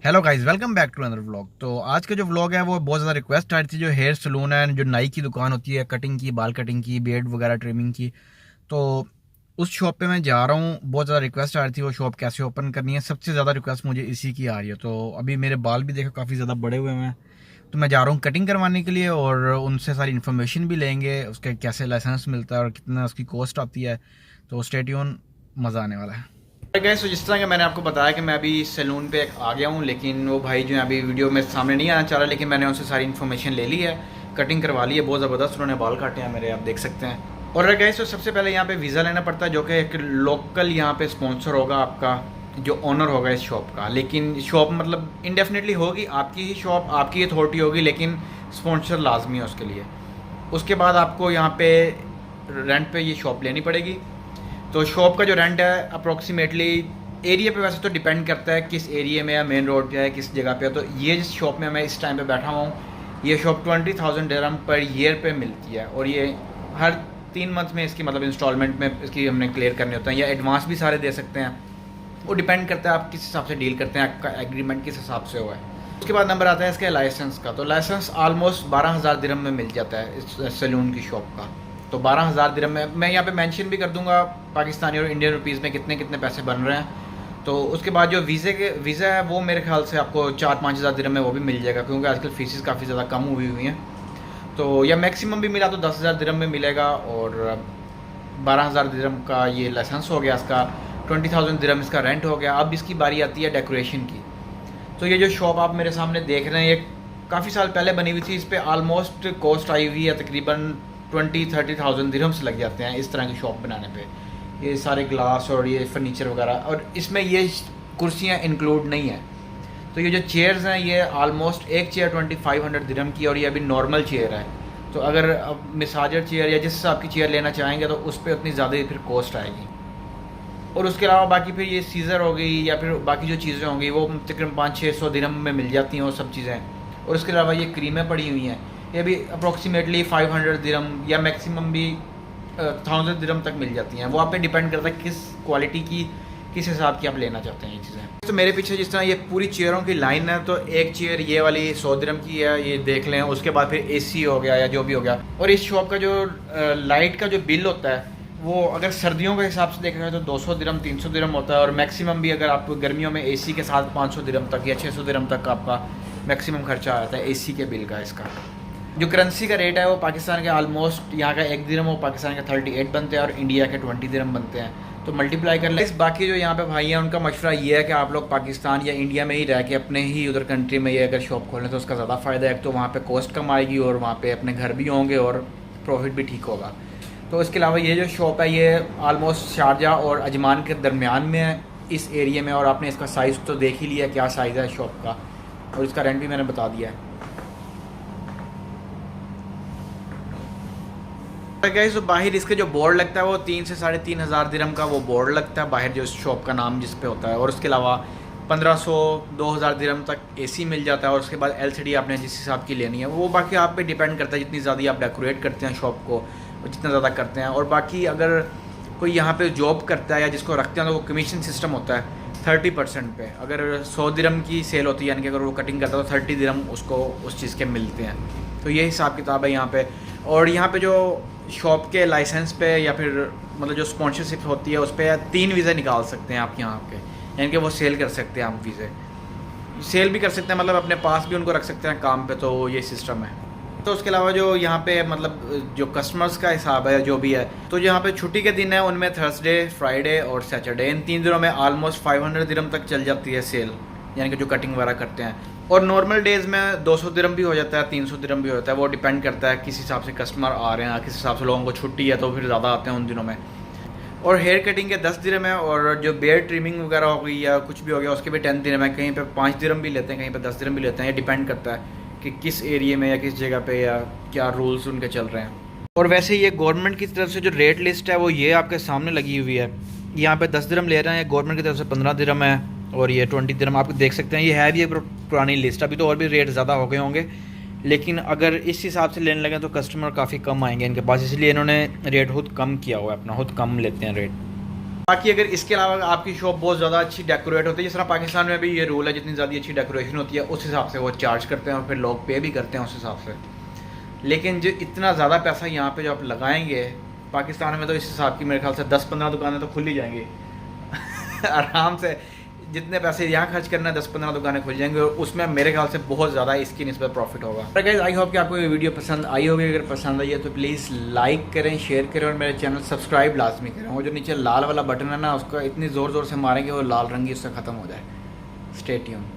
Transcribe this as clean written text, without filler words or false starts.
Hello guys, welcome back to another vlog. तो आज का जो व्लॉग है वो बहुत ज़्यादा रिक्वेस्ट आई थी। जो हेयर सलून है, जो नाई की दुकान होती है, कटिंग की, बाल कटिंग की, बियर्ड वगैरह ट्रिमिंग की, तो उस शॉप पे मैं जा रहा हूँ। बहुत ज़्यादा रिक्वेस्ट आ रही थी वो शॉप कैसे ओपन करनी है। सबसे ज़्यादा रिक्वेस्ट मुझे इसी की आ रही है। तो अभी मेरे बाल भी देखो काफ़ी ज़्यादा बड़े हुए हैं, तो मैं जा रहा हूँ कटिंग करवाने के लिए और उनसे सारी इन्फॉर्मेशन भी लेंगे, उसके कैसे लाइसेंस मिलता है और कितना उसकी कॉस्ट आती है। तो स्टे ट्यून, मज़ा आने वाला है। गैस, तो जिस तरह कि मैंने आपको बताया कि मैं अभी सैलून पे आ गया हूँ, लेकिन वो भाई जो है अभी वीडियो में सामने नहीं आना चाह रहा, लेकिन मैंने उनसे सारी इन्फॉर्मेशन ले ली है, कटिंग करवा ली है। बहुत ज़बरदस्त उन्होंने बाल काटे हैं मेरे, आप देख सकते हैं। और गैस, तो सबसे पहले यहाँ पे वीज़ा लेना पड़ता है, जो कि एक लोकल यहाँ पे स्पॉन्सर होगा, आपका जो ओनर होगा इस शॉप का। लेकिन शॉप मतलब इंडेफिनेटली होगी, आपकी ही शॉप, आपकी अथॉरिटी होगी, लेकिन स्पॉन्सर लाजमी है उसके लिए। उसके बाद आपको यहाँ पे रेंट पे ये शॉप लेनी पड़ेगी। तो शॉप का जो रेंट है अप्रोक्सीमेटली, एरिया पे वैसे तो डिपेंड करता है किस एरिया में या मेन रोड पे है, किस जगह पे है। तो ये जिस शॉप में मैं इस टाइम पे बैठा हुआ हूँ, ये शॉप 20,000 दिरहम पर ईयर पे मिलती है। और ये हर 3 मंथ में इसकी मतलब इंस्टॉलमेंट में इसकी हमने क्लियर करने होते हैं, या एडवांस भी सारे दे सकते हैं। वो डिपेंड करता है आप किस हिसाब से डील करते हैं, आपका एग्रीमेंट किस हिसाब से हुआ है। उसके बाद नंबर आता है इसके लाइसेंस का। तो लाइसेंस ऑलमोस्ट 12,000 दिरहम में मिल जाता है इस सैलून की शॉप का। तो 12,000 दिरहम में मैं यहाँ पे मेंशन भी कर दूंगा पाकिस्तानी और इंडियन रुपीज़ में कितने कितने पैसे बन रहे हैं। तो उसके बाद जो वीज़ा है वो मेरे ख्याल से आपको 4-5 हज़ार दिरहम में वो भी मिल जाएगा, क्योंकि आजकल फ़ीसेस काफ़ी ज़्यादा कम हुई हैं। तो या मैक्सिमम भी मिला तो 10,000 दिरहम में मिलेगा। और 12,000 दिरहम का ये लाइसेंस हो गया इसका, 20,000 दिरहम इसका रेंट हो गया। अब इसकी बारी आती है डेकोरेशन की। तो ये जो शॉप आप मेरे सामने देख रहे हैं, ये काफ़ी साल पहले बनी हुई थी। इस पर आलमोस्ट कॉस्ट आई हुई है तकरीबन 20-30,000 दिरहम्स लग जाते हैं इस तरह की शॉप बनाने पे। ये सारे ग्लास और ये फर्नीचर वगैरह, और इसमें ये कुर्सियाँ इंक्लूड नहीं है। तो ये जो चेयर्स हैं, ये आलमोस्ट एक चेयर 2500 दिरहम की, और ये अभी नॉर्मल चेयर है। तो अगर अब मिसाजर चेयर या जिस हिसाब की चेयर लेना चाहेंगे तो उस पर उतनी ज़्यादा फिर कॉस्ट आएगी। और उसके अलावा बाकी फिर ये सीज़र हो गई या फिर बाकी जो चीज़ें होंगी वो तकरीबन 500-600 दिरहम में मिल जाती हैं वो सब चीज़ें। और उसके अलावा ये क्रीमें पड़ी हुई हैं, ये भी अप्रॉक्सीमेटली 500 दिरहम या मैक्सिमम भी 1000 दिरहम तक मिल जाती हैं। वो आप पे डिपेंड करता है किस क्वालिटी की, किस हिसाब की आप लेना चाहते हैं ये चीज़ें। तो मेरे पीछे जिस तरह ये पूरी चेयरों की लाइन है, तो एक चेयर ये वाली 100 दिरहम की है, ये देख लें। उसके बाद फिर एसी हो गया या जो भी हो गया। और इस शॉप का जो लाइट का जो बिल होता है, वो अगर सर्दियों के हिसाब से देखा जाए तो 200 दिरहम 300 दिरहम होता है। और मैक्सिमम भी अगर आप गर्मियों में एसी के साथ 500 दिरहम तक या 600 दिरहम तक आपका मैक्सिमम खर्चा आता है एसी के बिल का। इसका जो करेंसी का रेट है वो पाकिस्तान के ऑलमोस्ट, यहाँ का 1 दिरहम वो पाकिस्तान के 38 बनते हैं और इंडिया के 20 दिरहम बनते हैं। तो मल्टीप्लाई कर ले। बाकी जो यहाँ पे भाई हैं उनका मशवरा ये है कि आप लोग पाकिस्तान या इंडिया में ही रह के अपने ही उधर कंट्री में ये अगर शॉप खोलें तो उसका ज़्यादा फ़ायदा है। एक तो वहाँ पे कॉस्ट कम आएगी और वहाँ पे अपने घर भी होंगे और प्रॉफिट भी ठीक होगा। तो इसके अलावा ये जो शॉप है ये आलमोस्ट शारजा और अजमान के दरमियान में है इस एरिया में। और आपने इसका साइज़ तो देख ही लिया क्या साइज़ है शॉप का, और इसका रेंट भी मैंने बता दिया है। गाइस, तो बाहर इसके जो बोर्ड लगता है वो 3 से 3.5 हज़ार दिरहम का वो बोर्ड लगता है बाहर, जो शॉप का नाम जिस पे होता है। और उसके अलावा 1500-2000 दिरहम तक एसी मिल जाता है। और उसके बाद एलसीडी आपने जिस हिसाब की लेनी है वो बाकी आप पे डिपेंड करता है, जितनी ज़्यादा आप डेकोरेट करते हैं शॉप को और जितना ज़्यादा करते हैं। और बाकी अगर कोई यहाँ पे जॉब करता है या जिसको रखते हैं तो वो कमीशन सिस्टम होता है 30% पे। अगर 100 दिरहम की सेल होती है, यानी कि अगर वो कटिंग करता है तो 30 दिरहम उसको उस चीज़ के मिलते हैं। तो ये हिसाब किताब है यहाँ पे। और यहाँ पे जो शॉप के लाइसेंस पे या फिर मतलब जो स्पॉन्सरशिप होती है उस पर 3 वीज़े निकाल सकते हैं आप यहाँ के, यानी कि वो सेल कर सकते हैं। आप वीज़े सेल भी कर सकते हैं, मतलब अपने पास भी उनको रख सकते हैं काम पे। तो ये सिस्टम है। तो उसके अलावा जो यहाँ पे मतलब जो कस्टमर्स का हिसाब है जो भी है, तो यहाँ पे छुट्टी के दिन है उनमें थर्सडे, फ्राइडे और सैटरडे, इन 3 दिनों में आलमोस्ट 500 दिरहम तक चल जाती है सेल, यानी कि जो कटिंग वगैरह करते हैं। और नॉर्मल डेज़ में 200 दिरहम भी हो जाता है, 300 दिरहम भी हो जाता है। वो डिपेंड करता है किस हिसाब से कस्टमर आ रहे हैं, किस हिसाब से लोगों को छुट्टी है तो फिर ज़्यादा आते हैं उन दिनों में। और हेयर कटिंग के 10 दिरहम है। और जो बियर्ड ट्रिमिंग वगैरह हो गई या कुछ भी हो गया उसके भी 10 दिरहम है। कहीं पे 5 दिरहम भी लेते हैं, कहीं पे 10 दिरहम भी लेते हैं। ये डिपेंड करता है कि किस एरिया में या किस जगह पे या क्या रूल्स उनके चल रहे हैं। और वैसे ये गवर्नमेंट की तरफ से जो रेट लिस्ट है वो ये आपके सामने लगी हुई है। यहाँ पे 10 दिरहम ले रहे हैं, गवर्नमेंट की तरफ से 15 दिरहम है और ये 20 दिरहम आप देख सकते हैं। ये है भी एक पुरानी लिस्ट, अभी तो और भी रेट ज़्यादा हो गए होंगे, लेकिन अगर इस हिसाब से लेने लगे तो कस्टमर काफ़ी कम आएंगे इनके पास, इसलिए इन्होंने रेट खुद कम किया हुआ है अपना, खुद कम लेते हैं रेट। बाकी अगर इसके अलावा आपकी शॉप बहुत ज़्यादा अच्छी डेकोरेट होती है, जिस तरह पाकिस्तान में भी ये रूल है, जितनी ज़्यादा अच्छी डेकोरेशन होती है उस हिसाब से वो चार्ज करते हैं और फिर लोग पे भी करते हैं उस हिसाब से। लेकिन जो इतना ज़्यादा पैसा यहाँ पे जो आप लगाएंगे, पाकिस्तान में तो इस हिसाब की मेरे ख्याल से 10-15 दुकानें तो खुल ही जाएंगी आराम से। जितने पैसे यहाँ खर्च करना है 10-15 दुकानें खुल जाएंगी और उसमें मेरे ख्याल से बहुत ज़्यादा इसकी निस्बत प्रॉफिट होगा। गाइस, आई होप कि आपको ये वीडियो पसंद आई होगी। अगर पसंद आई है तो प्लीज़ लाइक करें, शेयर करें और मेरे चैनल सब्सक्राइब लाजमी करें। वो जो नीचे लाल वाला बटन है ना, उसका इतनी ज़ोर ज़ोर से मारेंगे वो लाल रंग ही उससे ख़त्म हो जाए। Stay tuned.